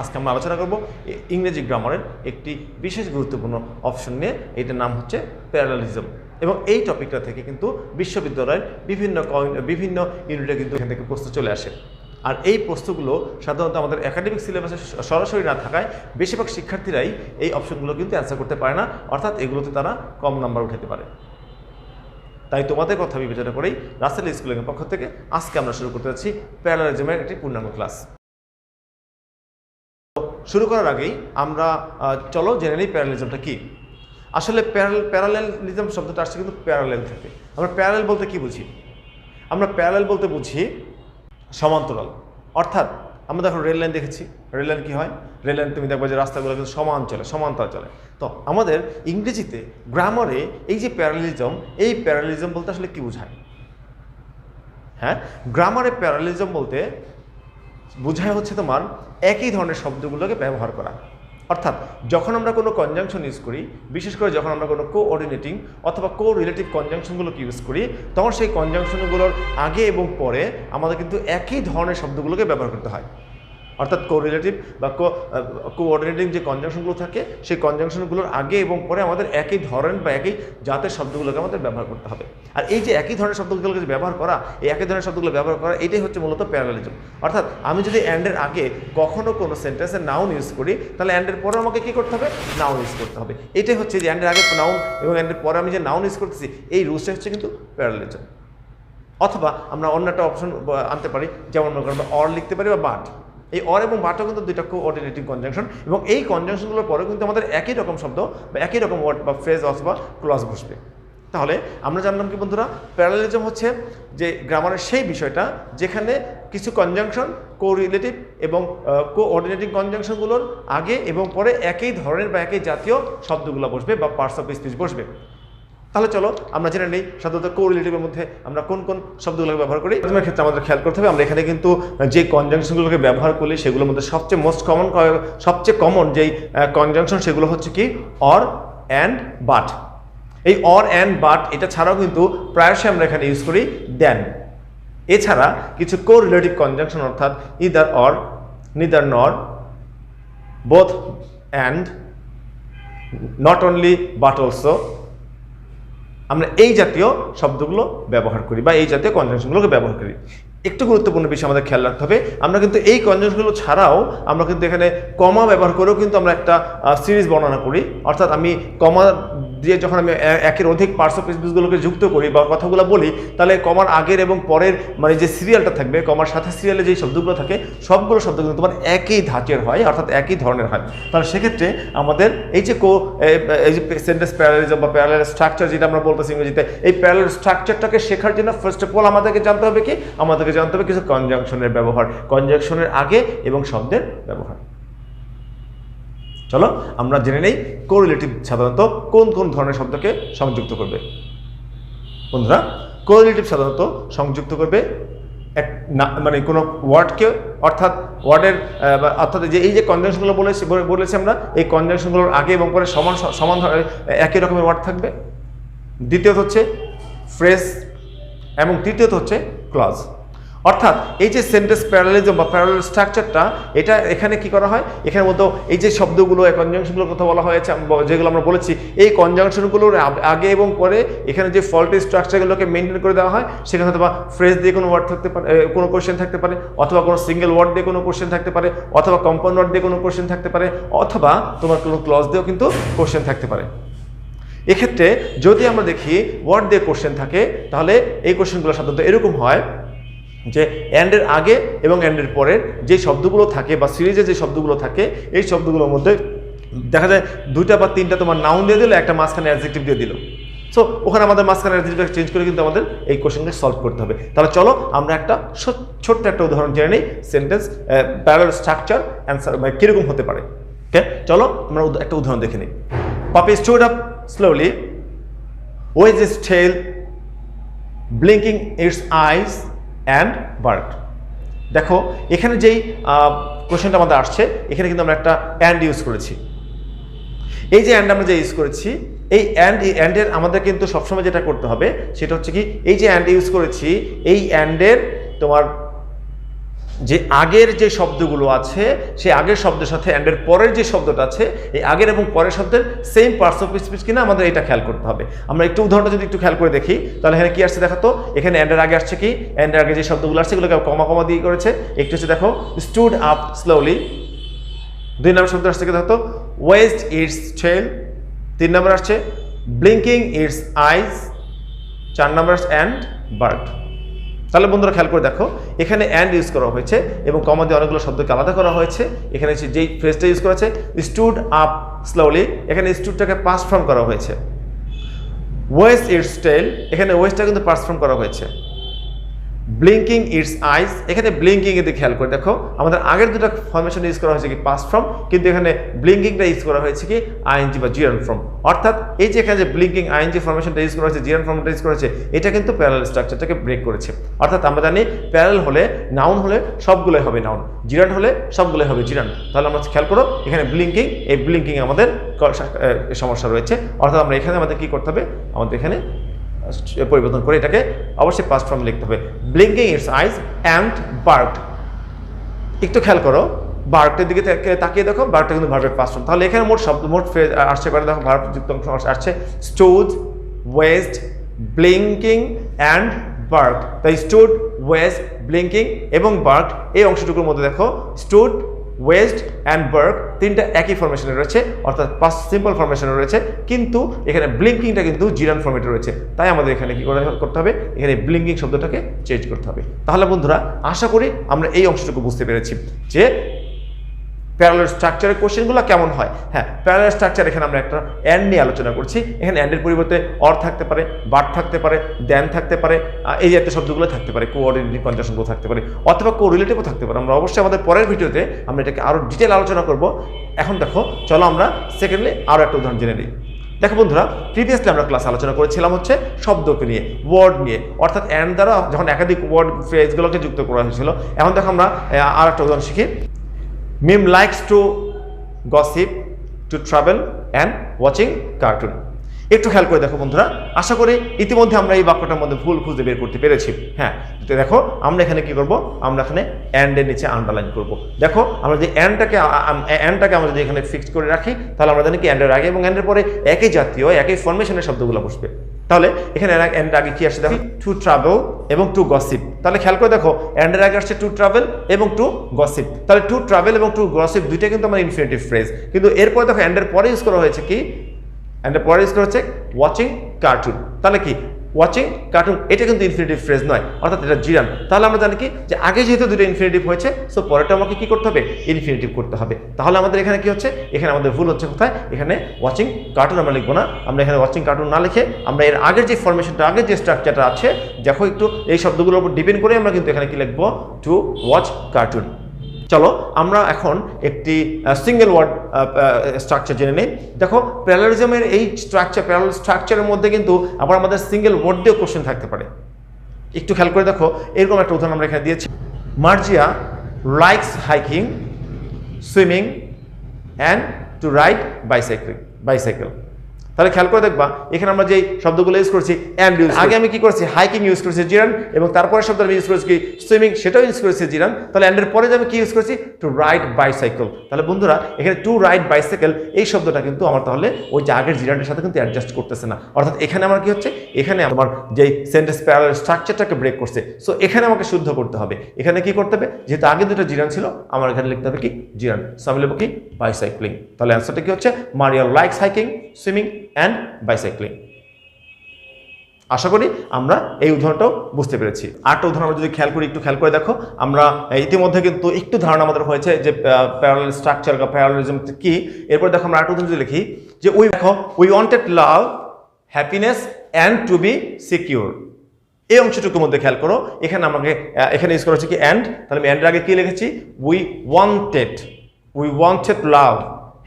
আজকে আমরা আলোচনা করব ইংরেজি গ্রামারের একটি বিশেষ গুরুত্বপূর্ণ অপশন নিয়ে, এটার নাম হচ্ছে প্যারালেলিজম। এবং এই টপিকটা থেকে কিন্তু বিশ্ববিদ্যালয়ের বিভিন্ন ইউনিটে কিন্তু এখান থেকে প্রশ্ন চলে আসে। আর এই প্রশ্নগুলো সাধারণত আমাদের একাডেমিক সিলেবাসে সরাসরি না থাকায় বেশিরভাগ শিক্ষার্থীরাই এই অপশনগুলো কিন্তু অ্যান্সার করতে পারে না, অর্থাৎ এগুলোতে তারা কম নাম্বার উঠাতে পারে। তাই তোমাদের কথা বিবেচনা করেই রাসেল স্কুলের পক্ষ থেকে আজকে আমরা শুরু করতে যাচ্ছি প্যারালেলিজমের একটি পূর্ণাঙ্গ ক্লাস। শুরু করার আগেই আমরা চলো জেনে নিই প্যারালেলিজমটা কি। আসলে প্যারালেলিজম শব্দটা আসছে কিন্তু প্যারালেল থেকে। আমরা প্যারালেল বলতে কি বুঝি? আমরা প্যারালেল বলতে বুঝি সমান্তরাল। অর্থাৎ আমরা দেখো রেল লাইন দেখেছি, রেল লাইন কী হয়? রেল লাইন তুমি দেখবে যে রাস্তাগুলো কিন্তু সমান্তরাল চলে। তো আমাদের ইংরেজিতে গ্রামারে এই যে প্যারালেলিজম, এই প্যারালেলিজম বলতে আসলে কি বোঝায়? হ্যাঁ, গ্রামারে প্যারালেলিজম বলতে বোঝায় হচ্ছে তোমার একই ধরনের শব্দগুলোকে ব্যবহার করা। অর্থাৎ যখন আমরা কোনো কনজাংশন ইউজ করি, বিশেষ করে যখন আমরা কোনো কোঅর্ডিনেটিং অথবা রিলেটিভ কনজাংশনগুলোকে ইউজ করি, তখন সেই কনজাংশনগুলোর আগে এবং পরে আমাদের কিন্তু একই ধরনের শব্দগুলোকে ব্যবহার করতে হয়। অর্থাৎ কোরিলেটিভ বা কোঅর্ডিনেটিং যে কনজাংশনগুলো থাকে, সেই কনজাংশনগুলোর আগে এবং পরে আমাদের একই ধরনের বা একই জাতের শব্দগুলোকে আমাদের ব্যবহার করতে হবে। আর এই যে একই ধরনের শব্দগুলোকে যে ব্যবহার করা, এই একই ধরনের শব্দগুলো ব্যবহার করা, এটাই হচ্ছে মূলত প্যারালেলিজম। অর্থাৎ আমি যদি অ্যান্ডের আগে কখনো কোনো সেন্টেন্সে নাউন ইউজ করি, তাহলে অ্যান্ডের পরে আমাকে কী করতে হবে? নাউন ইউজ করতে হবে। এটাই হচ্ছে যে অ্যান্ডের আগে নাউন এবং অ্যান্ডের পরে আমি যে নাউন ইউজ করতেছি, এই রুলসটা হচ্ছে কিন্তু প্যারালেলিজম। অথবা আমরা অন্য একটা অপশন আনতে পারি, যেমন মনে করেন অর লিখতে পারি বা বাট। এই অর এবং বাটও কিন্তু দুইটা কোঅর্ডিনেটিং কনজাংশন, এবং এই কনজাংশনগুলোর পরেও কিন্তু আমাদের একই রকম শব্দ বা একই রকম ওয়ার্ড বা ফ্রেজ অথবা ক্লজ বসবে। তাহলে আমরা জানলাম কি বন্ধুরা, প্যারালেলিজম হচ্ছে যে গ্রামারের সেই বিষয়টা যেখানে কিছু কনজাংশন কোরিলেটিভ এবং কোঅর্ডিনেটিং কনজাংশনগুলোর আগে এবং পরে একই ধরনের বা একই জাতীয় শব্দগুলো বসবে বা পার্টস অফ স্পিচ বসবে। তাহলে চলো আমরা জেনে নিই সাধারণত কোরিলেটিভের মধ্যে আমরা কোন কোন শব্দগুলোকে ব্যবহার করি। প্রথমের ক্ষেত্রে আমাদের খেয়াল করতে হবে, আমরা এখানে কিন্তু যে কনজাংশনগুলোকে ব্যবহার করলে সেগুলোর মধ্যে সবচেয়ে কমন যেই কনজাংশন সেগুলো হচ্ছে কি অর অ্যান্ড বাট। এই অর অ্যান্ড বাট এটা ছাড়াও কিন্তু প্রায়শই আমরা এখানে ইউজ করি দেন। এছাড়া কিছু কোরিলেটিভ কনজাংশন অর্থাৎ ইদার অর, নিদার নর, both and, not only but also, আমরা এই জাতীয় শব্দগুলো ব্যবহার করি বা এই জাতীয় কনজাংশনগুলোকে ব্যবহার করি। একটু গুরুত্বপূর্ণ বিষয় আমাদের খেয়াল রাখতে হবে, আমরা কিন্তু এই কনজাংশনগুলো ছাড়াও আমরা কিন্তু এখানে কমা ব্যবহার করেও কিন্তু আমরা একটা সিরিজ বর্ণনা করি। অর্থাৎ আমি কমা দিয়ে যখন আমি একের অধিক পার্টস অফ স্পিচগুলোকে যুক্ত করি বা কথাগুলো বলি, তাহলে কমার আগের এবং পরের মানে যে সিরিয়ালটা থাকবে, কমার সাথে সিরিয়ালে যে শব্দগুলো থাকে সবগুলো শব্দ কিন্তু তোমার একই ধাঁচের হয়, অর্থাৎ একই ধরনের হয়। তাহলে সেক্ষেত্রে আমাদের এই যে সেন্টেন্স প্যারালেলিজম বা প্যারালেল স্ট্রাকচার যেটা আমরা বলতেছি ইংরেজিতে, এই প্যারালেল স্ট্রাকচারটাকে শেখার জন্য ফার্স্ট অফ অল আমাদেরকে জানতে হবে কি? আমাদেরকে জানতে হবে কিছু কনজাংশনের ব্যবহার, কনজাংশনের আগে এবং শব্দের ব্যবহার। চলো আমরা জেনে নেই কোরিলেটিভ সাধারণত কোন কোন ধরনের শব্দকে সংযুক্ত করবে। বন্ধুরা, কোরিলেটিভ সাধারণত সংযুক্ত করবে মানে কোনো ওয়ার্ডকে, অর্থাৎ ওয়ার্ডের অর্থাৎ যে এই যে কনজাংশনগুলো বলেছি আমরা, এই কনজাংশনগুলোর আগে এবং পরে সমান একই রকমের ওয়ার্ড থাকবে। দ্বিতীয়ত হচ্ছে ফ্রেজ এবং তৃতীয়ত হচ্ছে ক্লজ। অর্থাৎ এই যে সেন্টেন্স প্যারালেলিজম বা প্যারালেল স্ট্রাকচারটা, এটা এখানে কি করা হয়, এখানে মতো এই যে শব্দগুলো এই কনজাংশনগুলোর কথা বলা হয়েছে যেগুলো আমরা বলেছি, এই কনজাংশনগুলোর আগে এবং পরে এখানে যে ফল্টি স্ট্রাকচারগুলোকে মেনটেন করে দেওয়া হয়, সেখানে হয়তো বা ফ্রেজ দিয়ে কোনো ওয়ার্ড থাকতে পারে, কোনো কোশ্চেন থাকতে পারে, অথবা কোনো সিঙ্গেল ওয়ার্ড দিয়ে কোনো কোশ্চেন থাকতে পারে, অথবা কম্পাউন্ড ওয়ার্ড দিয়ে কোনো কোশ্চেন থাকতে পারে, অথবা তোমার কোনো ক্লজ দিয়েও কিন্তু কোশ্চেন থাকতে পারে। এক্ষেত্রে যদি আমরা দেখি ওয়ার্ড দিয়ে কোশ্চেন থাকে, তাহলে এই কোশ্চেনগুলো সাধারণত এরকম হয় যে অ্যান্ডের আগে এবং অ্যান্ডের পরের যে শব্দগুলো থাকে বা সিরিজে যে শব্দগুলো থাকে, এই শব্দগুলোর মধ্যে দেখা যায় দুইটা বা তিনটা তোমার নাউন দিয়ে দিল, একটা মাঝখানে অ্যাডজেক্টিভ দিয়ে দিল। সো ওখানে আমাদের মাঝখানে অ্যাডজেক্টিভ চেঞ্জ করে কিন্তু আমাদের এই কোশ্চেনকে সলভ করতে হবে। তাহলে চলো আমরা একটা ছোট্ট একটা উদাহরণ জেনে নিই, সেন্টেন্স প্যারালেল স্ট্রাকচার অ্যান্সার মানে কীরকম হতে পারে। ওকে, চলো আমরা একটা উদাহরণ দেখে নিই। Puppy stood up slowly, with its tail blinking its eyes and barked. দেখো এখানে যেই কোশ্চেনটা আমাদের আসছে, এখানে কিন্তু আমরা একটা অ্যান্ড ইউজ করেছি। এই যে অ্যান্ড আমরা যে ইউজ করেছি, এই অ্যান্ডের আমাদের কিন্তু সবসময় যেটা করতে হবে সেটা হচ্ছে কি, এই যে অ্যান্ড ইউজ করেছি, এই অ্যান্ডের তোমার যে আগের যে শব্দগুলো আছে সেই আগের শব্দের সাথে অ্যান্ডের পরের যে শব্দটা আছে এই আগের এবং পরের শব্দের সেম পার্টস অফ স্পিচ কিনা আমাদের এটা খেয়াল করতে হবে। আমরা একটু উদাহরণটা যদি একটু খেয়াল করে দেখি তাহলে এখানে কি আসছে দেখাতো, এখানে অ্যান্ডের আগে আসছে কি, অ্যান্ডের আগে যে শব্দগুলো আসছে এগুলোকে কমা কমা দিয়ে করেছে। একটু হচ্ছে দেখো স্টুড আপ স্লোলি, 2 নম্বর শব্দ আসছে কি দেখো ওয়েস্ট ইটস টেল, 3 নম্বর আসছে ব্লিঙ্কিং ইটস আইজ, 4 নম্বর আসছে অ্যান্ড বার্ড। তাহলে বন্ধুরা খেয়াল করে দেখো এখানে অ্যান্ড ইউজ করা হয়েছে এবং কমা দিয়ে অনেকগুলো শব্দকে আলাদা করা হয়েছে। এখানে যেই ফ্রেজটা ইউজ করা হয়েছে স্টুড আপ স্লোলি, এখানে স্টুডটাকে পাস্ট ফর্ম করা হয়েছে। ওয়েস্ট ইটস টেল, এখানে ওয়েস্টটা কিন্তু পাস্ট ফর্ম করা হয়েছে। ব্লিঙ্কিং ইটস আইজ, এখানে ব্লিঙ্কিং এতে খেয়াল করে দেখো আমাদের আগের দুটো ফরমেশন ইউজ করা হয়েছে কি পাস্ট ফর্ম, কিন্তু এখানে ব্লিঙ্কিংটা ইউজ করা হয়েছে কি আইএনজি বা জিরান ফর্ম। অর্থাৎ এই যে এখানে যে ব্লিঙ্কিং আইএনজি ফরমেশনটা ইউজ করা হয়েছে, জিরান ফর্মটা ইউজ করেছে, এটা কিন্তু প্যারালাল স্ট্রাকচারটাকে ব্রেক করেছে। অর্থাৎ আমরা জানি প্যারালাল হলে নাউন হলে সবগুলোই হবে নাউন, জিরান হলে সবগুলোই হবে জিরান। তাহলে আমরা খেয়াল করো এখানে ব্লিঙ্কিং, এই ব্লিঙ্কিং আমাদের সমস্যা রয়েছে। অর্থাৎ আমরা এখানে আমাদের কি করতে হবে, আমাদের এখানে পরিবর্তন করে এটাকে অবশ্যই পাস্ট ফর্মে লিখতে হবে। Blinking it's eyes and barked, একটু খেয়াল করো বার্কটের দিকে তাকিয়ে দেখো, বার্কটা কিন্তু ভার্বের পাস্ট ফর্ম। তাহলে এখানে মোট ফ্রেজ আসছে করে দেখো, ভার্ব যুক্ত অংশ আসছে stood, West, blinking and barked. তাই স্টুড, ওয়েস্ট, ব্লিঙ্কিং এবং বার্কড এই অংশটুকুর মধ্যে দেখো স্টুড, ওয়েস্ট অ্যান্ড বার্ক তিনটা একই ফরমেশনে রয়েছে, অর্থাৎ পাস্ট সিম্পল ফরমেশনে রয়েছে, কিন্তু এখানে ব্লিঙ্কিংটা কিন্তু জিরান ফর্মেটে রয়েছে। তাই আমাদের এখানে কি করতে হবে, এখানে ব্লিঙ্কিং শব্দটাকে চেঞ্জ করতে হবে। তাহলে বন্ধুরা আশা করি আমরা এই অংশটুকু বুঝতে পেরেছি যে প্যারালাল স্ট্রাকচারের কোশ্চেনগুলো কেমন হয়। হ্যাঁ, প্যারালাল স্ট্রাকচার এখানে আমরা একটা অ্যান্ড নিয়ে আলোচনা করছি। এখানে অ্যান্ডের পরিবর্তে অর থাকতে পারে, বাট থাকতে পারে, দেন থাকতে পারে, এই জাতীয় শব্দগুলো থাকতে পারে, কোঅর্ডিনেটিং কনজাংশনগুলো থাকতে পারে, অথবা কোরিলেটিভও থাকতে পারে। আমরা অবশ্যই আমাদের পরের ভিডিওতে আমরা এটাকে আরও ডিটেল আলোচনা করব। এখন দেখো চলো আমরা সেকেন্ডলি আরও একটা উদাহরণ জেনে নিই। দেখো বন্ধুরা, প্রিভিয়াসলি আমরা ক্লাস আলোচনা করেছিলাম হচ্ছে শব্দকে নিয়ে, ওয়ার্ড নিয়ে, অর্থাৎ অ্যান্ড দ্বারা যখন একাধিক ওয়ার্ড ফ্রেজগুলোকে যুক্ত করা হয়েছিল। এখন দেখো আমরা আর একটা উদাহরণ শিখি। Mim likes to gossip, to travel and watching cartoon. একটু খেয়াল করে দেখো বন্ধুরা, আশা করি ইতিমধ্যে আমরা এই বাক্যটার মধ্যে ভুল খুঁজে বের করতে পেরেছি। হ্যাঁ, দেখো আমরা এখানে কি করব, আমরা এখানে অ্যান্ডের নিচে আন্ডারলাইন করব। দেখো আমরা যে অ্যান্ডটাকে আমরা যদি এখানে ফিক্সড করে রাখি তাহলে আমরা জানি কি অ্যান্ডের আগে এবং অ্যান্ডের পরে একই জাতীয় একই ফরমেশনের শব্দগুলো বসবে। তাহলে এখানে অ্যান্ড আগে কি আসছে দেখো, টু ট্রাভেল এবং টু গসিপ। তাহলে খেয়াল করে দেখো অ্যান্ডের আগে আসছে টু ট্রাভেল এবং টু গসিপ। তাহলে টু ট্রাভেল এবং টু গসিপ দুইটা কিন্তু আমার ইনফিনিটিভ ফ্রেজ, কিন্তু এরপরে দেখো অ্যান্ডের পরে ইউজ করা হয়েছে কি, অ্যান্ডের পরে ইউজ করা হচ্ছে ওয়াচিং কার্টুন। তাহলে কি ওয়াচিং কার্টুন এটা কিন্তু ইনফিনিটিভ ফ্রেজ নয়, অর্থাৎ এটা জিরান। তাহলে আমরা জানি কি যে আগে যেহেতু দুটো ইনফিনিটিভ হয়েছে, সো পরেরটা আমাকে কি করতে হবে, ইনফিনিটিভ করতে হবে। তাহলে আমাদের এখানে কি হচ্ছে, এখানে আমাদের ভুল হচ্ছে কোথায়, এখানে ওয়াচিং কার্টুন আমরা লিখবো না। আমরা এখানে ওয়াচিং কার্টুন না লিখে আমরা এর আগের যে ফরমেশনটা, আগের যে স্ট্রাকচারটা আছে, দেখো একটু এই শব্দগুলোর উপর ডিপেন্ড করে আমরা কিন্তু এখানে কি লিখবো, টু ওয়াচ কার্টুন। চলো আমরা এখন একটি সিঙ্গেল ওয়ার্ড স্ট্রাকচার জেনে নিই। দেখো প্যারালালিজমের এই প্যারালাল স্ট্রাকচারের মধ্যে কিন্তু আবার আমাদের সিঙ্গেল ওয়ার্ড দিয়েও কোশ্চেন থাকতে পারে। একটু খেয়াল করে দেখো, এরকম একটা উদাহরণ আমরা এখানে দিয়েছি। Marjia likes hiking, swimming and to ride bicycle. তাহলে খেয়াল করে দেখবা এখানে আমরা যে শব্দগুলো ইউজ করছি অ্যান্ড ইউজ, আগে আমি কি করছি হাইকিং ইউজ করেছি জিরান, এবং তারপরে শব্দ আমি ইউজ করেছি কি সুইমিং, সেটাও ইউজ করেছি জিরান। তাহলে অ্যান্ডের পরে আমি কি ইউজ করেছি, টু রাইড বাইসাইকেল। তাহলে বন্ধুরা এখানে টু রাইড বাইসাইকেল এই শব্দটা কিন্তু আমার তাহলে ওই যে আগের জিরানের সাথে কিন্তু অ্যাডজাস্ট করতেছে না। অর্থাৎ এখানে আমার কি হচ্ছে, এখানে আমার যেই সেন্টেন্স প্যারালাল স্ট্রাকচারটাকে ব্রেক করছে, সো এখানে আমাকে শুদ্ধ করতে হবে। এখানে কি করতে হবে, যেহেতু আগে দুটো জিরান ছিল আমার এখানে লিখতে হবে কি জিরান, সো আমি লিখবো কি বাইসাইক্লিং। তাহলে অ্যান্সারটা কি হচ্ছে, Maria likes hiking, swimming and bicycling. আশা করি আমরা এই উদাহরণটাও বুঝতে পেরেছি। আরেকটা উদাহরণ আমরা যদি খেয়াল করি, একটু খেয়াল করে দেখো, আমরা ইতিমধ্যে কিন্তু একটু ধারণা আমাদের হয়েছে যে প্যারালাল স্ট্রাকচার বা প্যারালালিজম কি। এরপর দেখো আমরা আরেকটা উদাহরণ যদি লিখি যে we wanted love, happiness and to be secure. এই অংশটুকুর মধ্যে খেয়াল করো, এখানে আমাকে এখানে ইউজ করা হচ্ছে কি অ্যান্ড। তাহলে আমি অ্যান্ডের আগে কি লিখেছি, উই ওয়ান্টেড লাভ,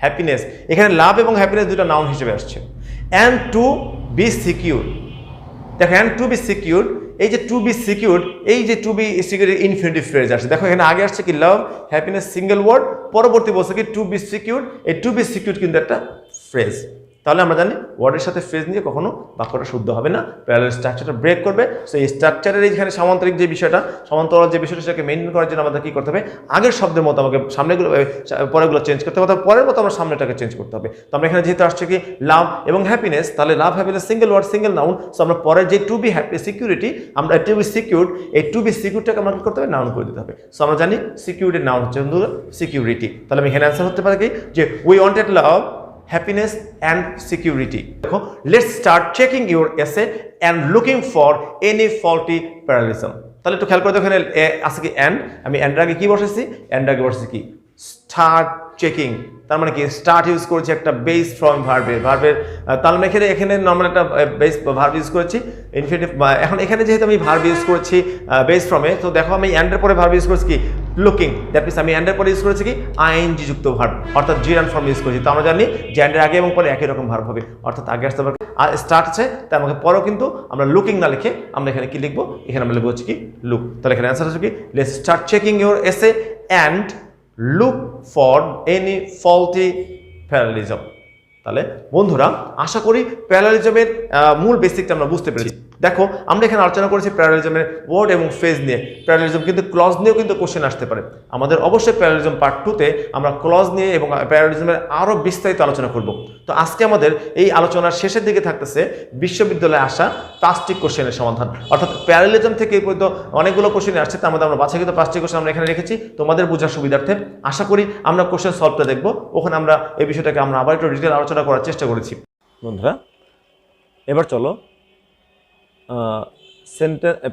হ্যাপিনেস। এখানে লাভ এবং হ্যাপিনেস দুটো নাউন হিসেবে আসছে। অ্যান্ড টু বি সিকিউর, দেখো অ্যান্ড টু বি সিকিউর, এই যে টু বি সিকিউর, এই যে to be secure infinitive phrase আসছে। দেখো এখানে আগে আসছে কি লাভ, হ্যাপিনেস সিঙ্গেল ওয়ার্ড, পরবর্তী বলছে কি টু বি সিকিউর। এই টু বি সিকিউর কিন্তু একটা ফ্রেজ। তাহলে আমরা জানি ওয়ার্ডের সাথে ফ্রেজ নিয়ে কখনো বাক্যটা শুদ্ধ হবে না, প্যারালাল স্ট্রাকচারটা ব্রেক করবে। সো এই স্ট্রাকচারের এইখানে সামান্তরিক যে বিষয়টা, সমান্তরাল যে বিষয়টা, সেটাকে মেনটেন করার জন্য আমাদের কী করতে হবে, আগের শব্দের মতো আমাকে সামনেগুলো পরেগুলো চেঞ্জ করতে হবে, অথবা পরের মতো আমরা সামনেটাকে চেঞ্জ করতে হবে। তো আমরা এখানে যেহেতু আসছে কি লাভ এবং হ্যাপিনেস, তাহলে love happiness single word single noun. So আমরা পরের যে টু বি হ্যাপি সিকিউরিটি, আমরা টু বি সিকিউরড, এই টু বি সিকিউরটাকে আমরা কী করতে হবে, নাউন করে দিতে হবে। সো আমরা জানি সিকিউরিটির নাউন হচ্ছে সিকিউরিটি। তাহলে আমি এখানে অ্যান্সার হতে পারে কি যে we wanted love, happiness and security. দেখো, let's start checking your essay and looking for any faulty parallelism. তাহলে একটু খেয়াল করে দেখো, এখানে আছে কি and, আমি and এর আগে কি বসেছি, and এর আগে বসেছি কি start checking, তার মানে কি স্টার্ট ইউজ করেছি একটা বেস ফ্রম ভার্বের, তার মানে এখানে নর্মাল একটা বেস ভার্ব ইউজ করেছি ইনফিনিটিভ। এখন এখানে যেহেতু আমি ভার্ব ইউজ করেছি বেস ফ্রমে, তো দেখো আমি অ্যান্ড এর পরে ভার্ব ইউজ করেছি কি লুকিং, দ্যাট মিনস আমি অ্যান্ড এর পরে ইউজ করেছি কি আইএনজি যুক্ত ভার্ব, অর্থাৎ জিরান্ড ফর্ম ইউজ করেছি। তো আমরা জানি যে অ্যান্ড এর আগে এবং পরে একই রকম ভার্ব হবে, অর্থাৎ আগে আসতে পারে স্টার্ট আছে, তাই আমাকে পরেও কিন্তু আমরা লুকিং না লিখে আমরা এখানে কি লিখবো, এখানে আমরা লিখবো হচ্ছে কি লুক। তাহলে এখানে অ্যান্সার হচ্ছে কি লেটস স্টার্ট চেকিং ইউর এসে and look for any faulty parallelism। তাহলে বন্ধুরা আশা করি প্যারালেলিজমের মূল বেসিকটা আমরা বুঝতে পেরেছি। দেখো আমরা এখানে আলোচনা করেছি প্যারালেলিজমের ওয়ার্ড এবং ফ্রেজ নিয়ে, প্যারালেলিজম কিন্তু ক্লজ নিয়েও কিন্তু কোশ্চেন আসতে পারে। আমাদের অবশ্যই প্যারালেলিজম পার্ট 2-তে আমরা ক্লজ নিয়ে এবং প্যারালেলিজমের আরও বিস্তারিত আলোচনা করব। তো আজকে আমাদের এই আলোচনার শেষের দিকে থাকতেছে বিশ্ববিদ্যালয়ে আসা 5টি কোশ্চেনের সমাধান, অর্থাৎ প্যারালেলিজম থেকে এই পর্যন্ত অনেকগুলো কোশ্চেন আসছে, তার মধ্যে আমরা বাছাইকৃত 5টি কোশ্চেন আমরা এখানে রেখেছি তোমাদের বোঝার সুবিধার্থে। আশা করি আমরা কোশ্চেন সলভটা দেখব, ওখানে আমরা এই বিষয়টাকে আমরা আবার একটু ডিটেল আলোচনা করার চেষ্টা করেছি। বন্ধুরা এবার চলো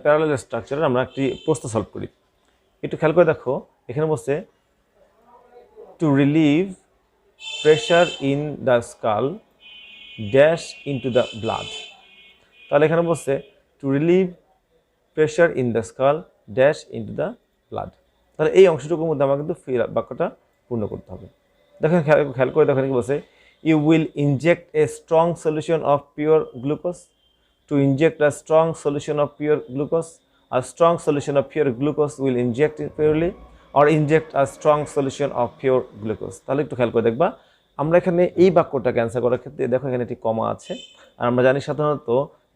প্যারালাল স্ট্রাকচারের আমরা একটি প্রশ্ন সলভ করি। একটু খেয়াল করে দেখো, এখানে বলছে to relieve pressure in the skull dash into the blood. তাহলে এখানে বলছে to relieve pressure in the skull dash into the blood. তাহলে এই অংশটুকুর মধ্যে আমার কিন্তু বাক্যটা পূর্ণ করতে হবে। দেখেন খেয়াল করে দেখেন কি বলছে, you will inject a strong solution of pure glucose. To inject a strong solution of pure glucose, a strong solution of pure glucose will inject it purely or inject a strong solution of pure glucose. তাহলে একটু খেয়াল করে দেখবা, আমরা এখানে এই বাক্যটাকে answer করার ক্ষেত্রে দেখো এখানে একটি কমা আছে, আর আমরা জানি সাধারণত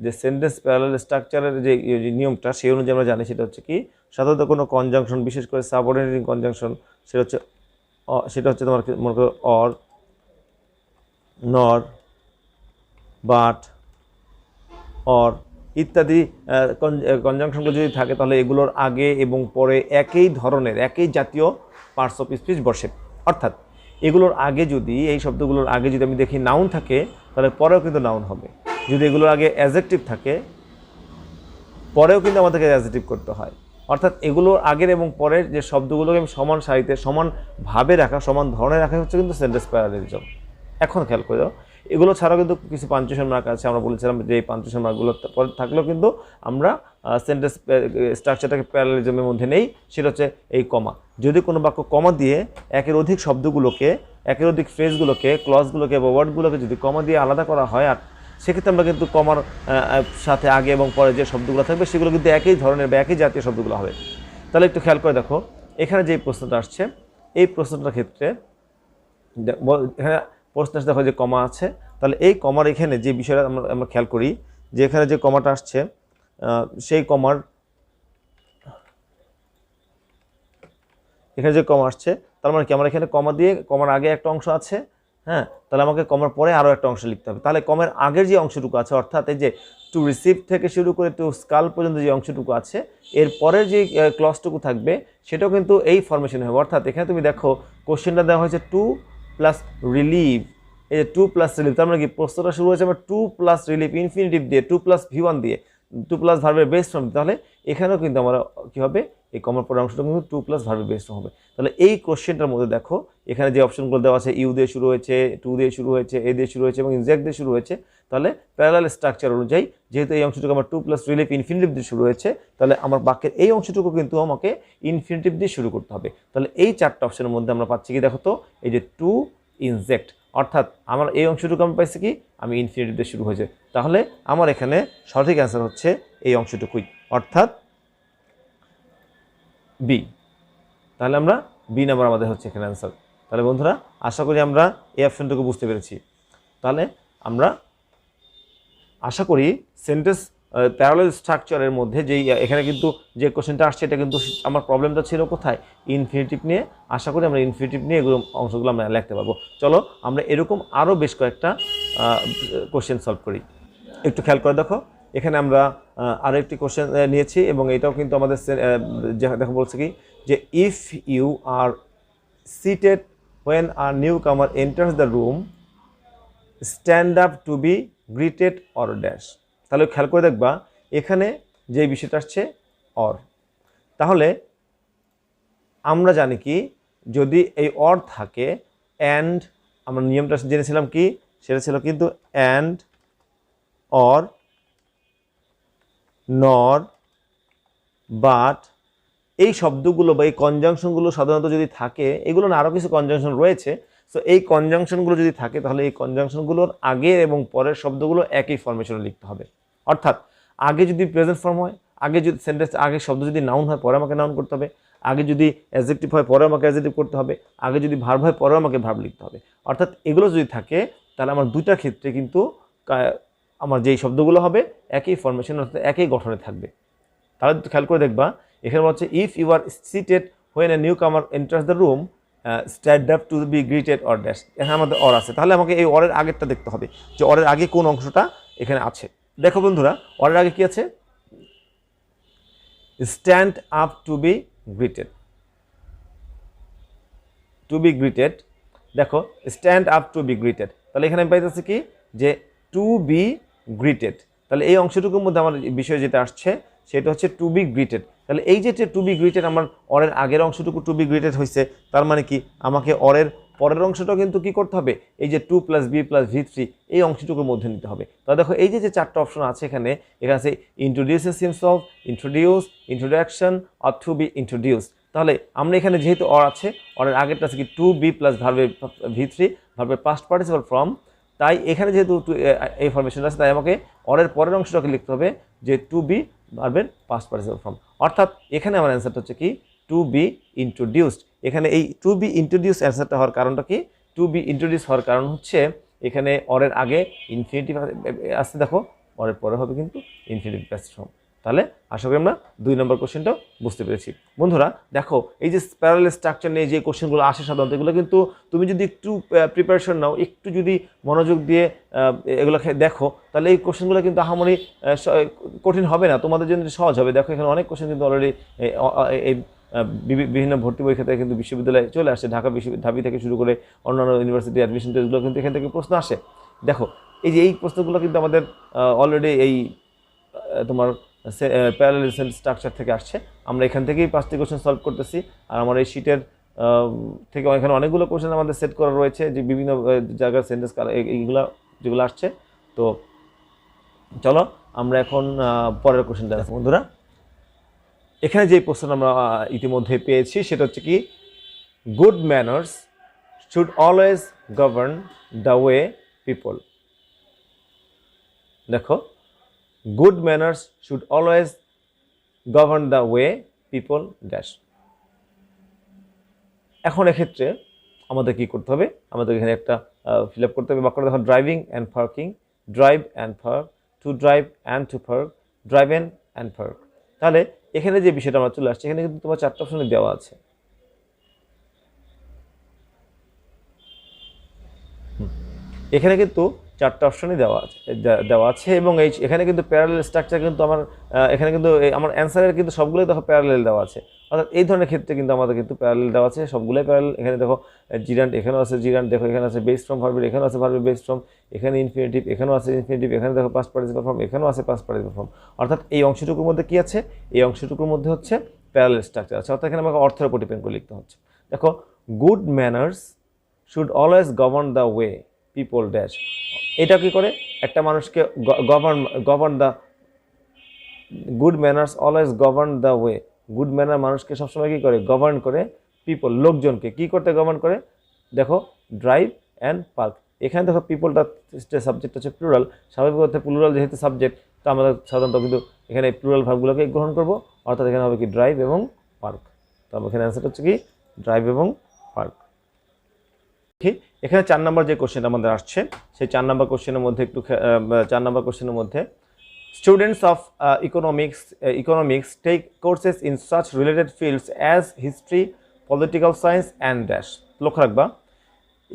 যে সেন্টেন্স প্যারালাল স্ট্রাকচারের যে নিয়মটা সেই অনুযায়ী আমরা জানি সেটা হচ্ছে কি সাধারণত কোনো কনজাংশন, বিশেষ করে সাবঅর্ডিনেটিং কনজাংশন, সেটা হচ্ছে তোমার মনে করো অর, নর, বাট, অর ইত্যাদি কনজাংশনগুলো যদি থাকে তাহলে এগুলোর আগে এবং পরে একই ধরনের একই জাতীয় পার্টস অফ স্পিচ বসে। অর্থাৎ এগুলোর আগে যদি এই শব্দগুলোর আগে যদি আমি দেখি নাউন থাকে তাহলে পরেও কিন্তু নাউন হবে, যদি এগুলোর আগে অ্যাডজেক্টিভ থাকে পরেও কিন্তু আমাদেরকে অ্যাডজেক্টিভ করতে হয়। অর্থাৎ এগুলোর আগের এবং পরের যে শব্দগুলোকে আমি সমান সারিতে সমানভাবে রাখা, সমান ধরনের রাখা হচ্ছে কিন্তু সেন্টেন্স প্যারালেলিজম। এখন খেয়াল করে দাও, এগুলো ছাড়াও কিন্তু কিছু পাঞ্চুয়েশন মার্ক আছে, আমরা বলেছিলাম যে এই পাঞ্চুয়েশন মার্কগুলো পরে থাকলেও কিন্তু আমরা সেন্টেন্স স্ট্রাকচারটাকে প্যারালেলিজমের মধ্যে নেই, সেটা হচ্ছে এই কমা। যদি কোনো বাক্য কমা দিয়ে একের অধিক শব্দগুলোকে, একের অধিক ফ্রেজগুলোকে, ক্লজগুলোকে বা ওয়ার্ডগুলোকে যদি কমা দিয়ে আলাদা করা হয়, আর সেক্ষেত্রে আমরা কিন্তু কমার সাথে আগে এবং পরে যে শব্দগুলো থাকবে সেগুলো কিন্তু একই ধরনের বা একই জাতীয় শব্দগুলো হবে। তাহলে একটু খেয়াল করে দেখো, এখানে যে প্রশ্নটা আসছে এই প্রশ্নটার ক্ষেত্রে এখানে প্রশ্ন দেখো যে কমা আছে, তাহলে এই কমার এখানে যে বিষয়টা আমরা খেয়াল করি যে এখানে যে কমাটা আসছে সেই কমার এখানে যে কমা আসছে তার মানে কি আমার এখানে কমা দিয়ে কমার আগে একটা অংশ আছে, হ্যাঁ, তাহলে আমাকে কমার পরে আরও একটা অংশ লিখতে হবে। তাহলে কমের আগের যে অংশটুকু আছে, অর্থাৎ এই যে টু রিসিভ থেকে শুরু করে টু স্কাল পর্যন্ত যে অংশটুকু আছে এর পরের যে ক্লজটুকু থাকবে সেটাও কিন্তু এই ফরমেশনে হবে। অর্থাৎ এখানে তুমি দেখো কোশ্চেনটা দেওয়া হয়েছে টু প্লাস রিলিভ, এই যে টু প্লাস রিলিভ, তার মানে কি প্রশ্নটা শুরু হয়েছে আমার টু প্লাস রিলিভ ইনফিনিটিভ দিয়ে, টু প্লাস V1 দিয়ে, টু প্লাস ভার্বের বেস ফর্ম। তাহলে এখানেও কিন্তু আমরা কী হবে, এই কমার পরের অংশটা কিন্তু টু প্লাস ভার্বের বেস ফর্ম হবে। তাহলে এই কোশ্চেনটার মধ্যে দেখো এখানে যে অপশনগুলো দেওয়া আছে, ইউ দিয়ে শুরু হয়েছে, টু দিয়ে শুরু হয়েছে, এ দিয়ে শুরু হয়েছে এবং ইনজেক্ট দিয়ে শুরু হয়েছে। তাহলে প্যারালাল স্ট্রাকচার অনুযায়ী যেহেতু এই অংশটুকু আমার টু প্লাস রিলিভ ইনফিনিটিভ দিয়ে শুরু হয়েছে, তাহলে আমার বাক্যের এই অংশটুকু কিন্তু আমাকে ইনফিনিটিভ দিয়ে শুরু করতে হবে। তাহলে এই চারটা অপশনের মধ্যে আমরা পাচ্ছি কি দেখো তো, এই যে টু ইনজেক্ট, অর্থাৎ আমার এই অংশটুকু আমি পাইছি কি আমি ইনফিনিটিভ দিয়ে শুরু হয়েছে। তাহলে আমার এখানে সঠিক অ্যান্সার হচ্ছে এই অংশটুকুই, অর্থাৎ বি। তাহলে আমরা বি নাম্বার আমাদের হচ্ছে এখানে অ্যান্সার। তাহলে বন্ধুরা আশা করি আমরা এই অপশনটুকু বুঝতে পেরেছি। তাহলে আমরা আশা করি সেন্টেন্স প্যারালাল স্ট্রাকচারের মধ্যে যেই এখানে কিন্তু যে কোশ্চেনটা আসছে এটা কিন্তু আমার প্রবলেমটা ছিল কোথায়, ইনফিনিটিভ নিয়ে। আশা করি আমরা ইনফিনিটিভ নিয়ে এগুলো অংশগুলো আমরা লিখতে পারবো। চলো আমরা এরকম আরও বেশ কয়েকটা কোশ্চেন সলভ করি। একটু খেয়াল করে দেখো, এখানে আমরা আরও একটি কোশ্চেন নিয়েছি এবং এটাও কিন্তু আমাদের দেখো বলছে কি যে if you are seated when a newcomer enters the room stand up to be greeted or dash। তাহলে খেয়াল করে দেখবা এখানে যে বিষয়টা আসছে অর, তাহলে আমরা জানি কি যদি এই অর থাকে অ্যান্ড, আমরা নিয়মটা জেনেছিলাম কি সেটা ছিল কিন্তু অ্যান্ড অর নর বাট, এই শব্দগুলো বা এই কনজাংশনগুলো সাধারণত যদি থাকে, এগুলো না আরও কিছু কনজাংশন রয়েছে, সো এই কনজাংশনগুলো যদি থাকে তাহলে এই কনজাংশনগুলোর আগে এবং পরের শব্দগুলো একই ফরমেশনে লিখতে হবে। অর্থাৎ আগে যদি প্রেজেন্ট ফর্ম হয়, আগে যদি সেন্টেন্স আগে শব্দ যদি নাউন হয় পরে আমাকে নাউন করতে হবে, আগে যদি অ্যাডজেক্টিভ হয় পরে আমাকে অ্যাডজেক্টিভ করতে হবে, আগে যদি ভার্ব হয় পরেও আমাকে ভার্ব লিখতে হবে। অর্থাৎ এগুলো যদি থাকে তাহলে আমার দুইটা ক্ষেত্রে কিন্তু আমার যেই শব্দগুলো হবে একই ফরমেশন অর্থাৎ একই গঠনে থাকবে। তাহলে খেয়াল করে দেখবা এখানে হচ্ছে if you are seated when a newcomer enters the room stand up to be greeted or dash, এখানে আমাদের অর আছে, তাহলে আমাকে এই অরের আগেরটা দেখতে হবে যে অরের আগে কোন অংশটা এখানে আছে। দেখো বন্ধুরা অরের আগে কি আছে, stand up to be greeted, to be greeted. দেখো stand up to be greeted, তাহলে এখানে আমি পাইতেছি কি যে টু বি গ্রিটেড, তাহলে এই অংশটুকুর মধ্যে আমার বিষয় যেটা আসছে সেটা হচ্ছে টু বি গ্রিটেড। তাহলে এই যে টু বি গ্রিটেড আমার অরের আগের অংশটুকু টু বি গ্রিটেড হয়েছে, তার মানে কি আমাকে অরের পরের অংশটাও কিন্তু কি করতে হবে, এই যে 2 + b + v3 এই অংশটুকুর মধ্যে নিতে হবে। তাহলে দেখো এই যে চারটা অপশন আছে এখানে, এখানে আছে introduces himself, introduce, introduction or to be introduce. তাহলে আমরা এখানে যেহেতু অর আছে, অরের আগেরটা আছে কি 2b + ভার্বের v3 ভার্বের পাস্ট পার্টিসিপল ফর্ম, তাই এখানে যেহেতু এই ফরমেশনটা আছে তাই আমাকে অরের পরের অংশটাকে লিখতে হবে যে টু বি ভার্বের পাস্ট পার্টিসিপল ফর্ম। অর্থাৎ এখানে আমার অ্যান্সারটা হচ্ছে কি টু বি ইন্ট্রোডিউসড। এখানে এই টু বি ইন্ট্রোডিউস অ্যান্সারটা হওয়ার কারণটা কি, টু বি ইন্ট্রোডিউস হওয়ার কারণ হচ্ছে এখানে অরের আগে ইনফিনিটিভ আসছে, দেখো অরের পরে হবে কিন্তু ইনফিনিটিভ পাস্ট ফর্ম। তাহলে আশা করি আমরা 2 নম্বর কোশ্চেনটাও বুঝতে পেরেছি। বন্ধুরা দেখো এই যে প্যারালাল স্ট্রাকচার নিয়ে যে কোশ্চেনগুলো আসে সাধারণত এগুলো কিন্তু তুমি যদি একটু প্রিপারেশন নাও, একটু যদি মনোযোগ দিয়ে এগুলো দেখো তাহলে এই কোশ্চেনগুলো কিন্তু আহামরি কঠিন হবে না, তোমাদের জন্য সহজ হবে। দেখো এখানে অনেক কোশ্চেন কিন্তু অলরেডি এই বিভিন্ন ভর্তি পরীক্ষা থেকে কিন্তু বিশ্ববিদ্যালয়ে চলে আসে, ঢাকা ঢাবি থেকে শুরু করে অন্যান্য ইউনিভার্সিটি অ্যাডমিশন টেস্টগুলো কিন্তু এখান থেকে প্রশ্ন আসে। দেখো এই যে এই প্রশ্নগুলো কিন্তু আমাদের অলরেডি এই তোমার প্যারালাল স্ট্রাকচার থেকে আসছে। আমরা এখান থেকেই 5টি কোশ্চেন সলভ করতেছি, আর আমার এই শিটের থেকে এখানে অনেকগুলো কোশ্চেন আমাদের সেট করা রয়েছে যে বিভিন্ন জায়গার সেন্টেন্স এইগুলো যেগুলো আসছে। তো চলো আমরা এখন পরের কোশ্চেনটা আছে। বন্ধুরা এখানে যে প্রশ্ন আমরা ইতিমধ্যে পেয়েছি সেটা হচ্ছে কি good manners should always govern the way people. দেখো good manners should always govern the way people dash। এখন এক্ষেত্রে আমাদের কি করতে হবে, আমাদের এখানে একটা ফিল আপ করতে হবে বাক্যটা। দেখো driving and parking, drive and park, to drive and to park, driven and park. তাহলে এখানে যে বিষয়টা আমার চলে আসছে এখানে কিন্তু তোমার 4টা অপশনে দেওয়া আছে। এখানে কিন্তু 4টা অপশনই দেওয়া আছে এবং এখানে কিন্তু প্যারালাল স্ট্রাকচার কিন্তু আমার এখানে কিন্তু আমার অ্যান্সারের কিন্তু সবগুলোই দেখো প্যারালাল দেওয়া আছে। অর্থাৎ এই ধরনের ক্ষেত্রে কিন্তু আমাদের কিন্তু প্যারালাল দেওয়া আছে, সবগুলোই প্যারালাল। এখানে দেখো জিরান্ট, এখানেও আছে জিরান্ট, দেখো এখানে আছে বেস ফ্রম ভার্বের, এখানেও আছে ভার্বের বেস ফ্রম, এখানে ইনফিনিটিভ, এখানেও আছে ইনফিনিটিভ, এখানে দেখো পাস্ট পার্টিসিপল ফর্ম, এখানেও আছে পাস্ট পার্টিসিপল ফর্ম। অর্থাৎ এই অংশটুকুর মধ্যে কি আছে, এই অংশটুকুর মধ্যে হচ্ছে প্যারালাল স্ট্রাকচার আছে। অর্থাৎ এখানে আমাকে অর্থের উপর ডিপেন্ড করে লিখতে হচ্ছে। দেখো good manners should always govern the way people dash. এটা কি করে একটা মানুষকে govern the good manners always govern the way, good manner মানুষকে সবসময় কি করে গভর্ন করে, পিপল লোকজনকে কি করতে গভর্ন করে, দেখো ড্রাইভ অ্যান্ড পার্ক। এখানে দেখো পিপলটা সাবজেক্ট হচ্ছে প্লুরাল, স্বাভাবিক অর্থে প্লুরাল যেহেতু সাবজেক্ট তো আমরা সাধারণত কিন্তু এখানে প্লুরাল ভার্বগুলোকে গ্রহণ করবো। অর্থাৎ এখানে হবে কি ড্রাইভ এবং পার্ক। তো এখানে অ্যান্সার হচ্ছে কি ড্রাইভ এবং পার্ক। ঠিক এখানে 4 নম্বর যে কোশ্চেনটা আমাদের আসছে সেই 4 নম্বর কোশ্চেনের মধ্যে একটু 4 নম্বর কোশ্চেনের মধ্যে students of economics take courses in such related fields as history political science and dash. লক্ষ্য রাখবা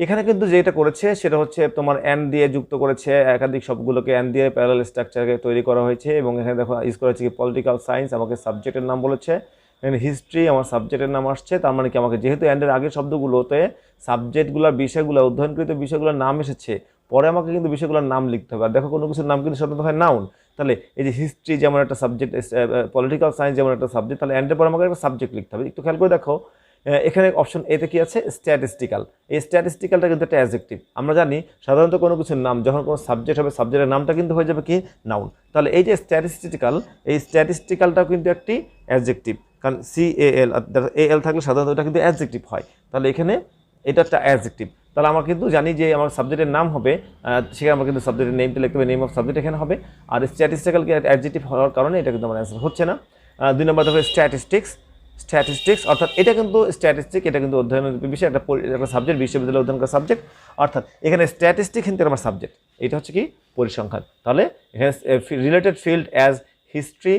এখানে কিন্তু যেটা করেছে সেটা হচ্ছে তোমার অ্যান্ড দিয়ে যুক্ত করেছে, একাধিক শব্দগুলোকে অ্যান্ড দিয়ে প্যারালাল স্ট্রাকচারকে তৈরি করা হয়েছে এবং এখানে দেখো ইউজ করা হচ্ছে কি পলিটিক্যাল সায়েন্স, আমাকে সাবজেক্টের নাম বলেছে, এখানে হিস্ট্রি আমার সাবজেক্টের নাম আসছে, তার মানে কি আমাকে যেহেতু অ্যান্ডের আগের শব্দগুলোতে সাবজেক্টগুলোর বিষয়গুলো অধ্যয়নকৃত বিষয়গুলোর নাম এসেছে, পরে আমাকে কিন্তু বিষয়গুলোর নাম লিখতে হবে। আর দেখো কোনো কিছুর নাম কিন্তু সাধারণত হয় নাউন, তাহলে এই যে হিস্ট্রি যেমন একটা সাবজেক্ট, পলিটিক্যাল সায়েন্স যেমন একটা সাবজেক্ট, তাহলে অ্যান্ডের পরে আমাকে একটা সাবজেক্ট লিখতে হবে। একটু খেয়াল করে দেখো এখানে অপশন এতে কি আছে, স্ট্যাটিস্টিক্যাল। এই স্ট্যাটিস্টিক্যালটা কিন্তু একটা অ্যাডজেক্টিভ। আমরা জানি সাধারণত কোনো কিছুর নাম যখন কোনো সাবজেক্ট হবে সাবজেক্টের নামটা কিন্তু হয়ে যাবে কি নাউন। তাহলে এই যে স্ট্যাটিস্টিক্যাল, এই স্ট্যাটিস্টিক্যালটাও কিন্তু একটি অ্যাডজেক্টিভ, কারণ CAL থাকলে সাধারণত এটা কিন্তু অ্যাডজেক্টিভ হয়। তাহলে এখানে এটা একটা অ্যাডজেক্টিভ। তাহলে আমরা কিন্তু জানি যে আমার সাবজেক্টের নাম হবে, সেখানে আমরা কিন্তু সাবজেক্টের নেমটা লিখতে হবে, নেম অফ সাবজেক্ট এখানে হবে। আর স্ট্যাটিস্টিক্যাল কি অ্যাডজেক্টিভ হওয়ার কারণে এটা কিন্তু আমার অ্যান্সার হচ্ছে না। 2 নম্বর দেখো স্ট্যাটিস্টিক্স অর্থাৎ এটা কিন্তু স্ট্যাটিস্টিক, এটা কিন্তু অধ্যয়নের বিষয়, একটা সাবজেক্ট, বিশ্ববিদ্যালয়ে অধ্যয়ন করা সাবজেক্ট, অর্থাৎ এখানে স্ট্যাটিস্টিক কিন্তু আমার সাবজেক্ট, এটা হচ্ছে কি পরিসংখ্যান। তাহলে এখানে related field as history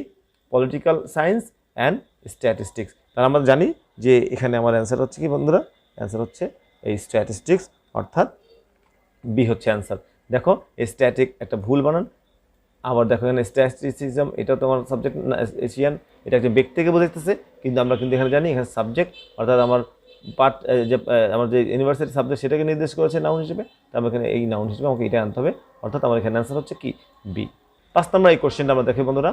political science and statistics. তাহলে আমরা জানি যে এখানে আমার অ্যান্সার হচ্ছে কি বন্ধুরা, অ্যান্সার হচ্ছে এই স্ট্যাটিস্টিক্স, অর্থাৎ বি হচ্ছে অ্যান্সার। দেখো স্ট্যাটিক একটা ভুল বানান, আবার দেখো এখানে স্ট্যাটিস্টিসিজম, এটাও তোমার সাবজেক্ট এশিয়ান, এটা একটা ব্যক্তিকে বোঝাইতেছে, কিন্তু আমরা কিন্তু এখানে জানি এখানে সাবজেক্ট অর্থাৎ আমার যে আমার যে ইউনিভার্সিটি সাবজেক্ট সেটাকে নির্দেশ করেছে নাউন হিসেবে, তারপর এখানে এই নাউন হিসেবে আমাকে এটা আনতে হবে, অর্থাৎ আমার এখানে অ্যান্সার হচ্ছে কি বি। 5 নম্বর এই কোশ্চেনটা আমরা দেখি বন্ধুরা,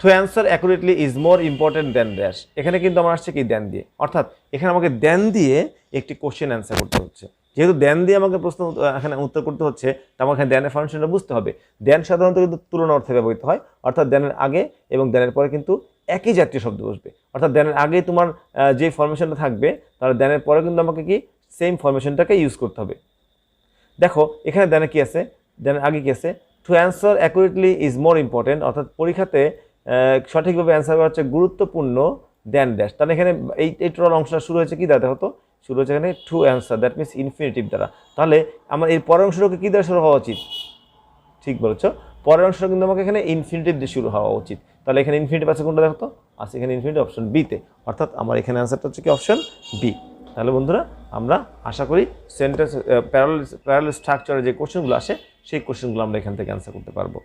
to answer accurately is more important than dash. এখানে কিন্তু আমার আসছে কি দেন দিয়ে, অর্থাৎ এখানে আমাকে দেন দিয়ে একটি কোশ্চেন অ্যান্সার করতে হচ্ছে। যেহেতু দেন দিয়ে আমাকে প্রশ্ন এখানে উত্তর করতে হচ্ছে, তা আমাকে এখানে দেনের ফাংশনটা বুঝতে হবে। দেন সাধারণত কিন্তু তুলনা অর্থে ব্যবহৃত হয়, অর্থাৎ দেনের আগে এবং দেনের পরে কিন্তু একই জাতীয় শব্দ বসবে, অর্থাৎ দেনের আগে তোমার যে ফরমেশনটা থাকবে, তাহলে দেনের পরে কিন্তু আমাকে কি সেম ফরমেশনটাকে ইউজ করতে হবে। দেখো এখানে দেনে কি আছে, দেনের আগে কি আছে, to answer accurately is more important, অর্থাৎ পরীক্ষাতে সঠিকভাবে অ্যান্সার করা হচ্ছে গুরুত্বপূর্ণ দেন ড্যাশ। তাহলে এখানে এই টোটাল অংশটা শুরু হয়েছে কি দ্বারা, দেখো তো শুরু হচ্ছে এখানে to answer, that means infinitive দ্বারা। তাহলে আমার এই পরের অংশটাকে কী দ্বারা শুরু হওয়া উচিত, ঠিক বলেছো, পরের অংশটা কিন্তু আমাকে এখানে ইনফিনিটিভ দিয়ে শুরু হওয়া উচিত। তাহলে এখানে ইনফিনিটিভ আছে কোনটা দেখো তো, আছে এখানে ইনফিনিটিভ অপশন বিতে, অর্থাৎ আমার এখানে অ্যান্সারটা হচ্ছে কি অপশন বি। তাহলে বন্ধুরা আমরা আশা করি সেন্টেন্স প্যারালাল স্ট্রাকচারে যে কোশ্চেনগুলো আসে সেই কোশ্চেনগুলো আমরা এখান থেকে অ্যান্সার করতে পারবো।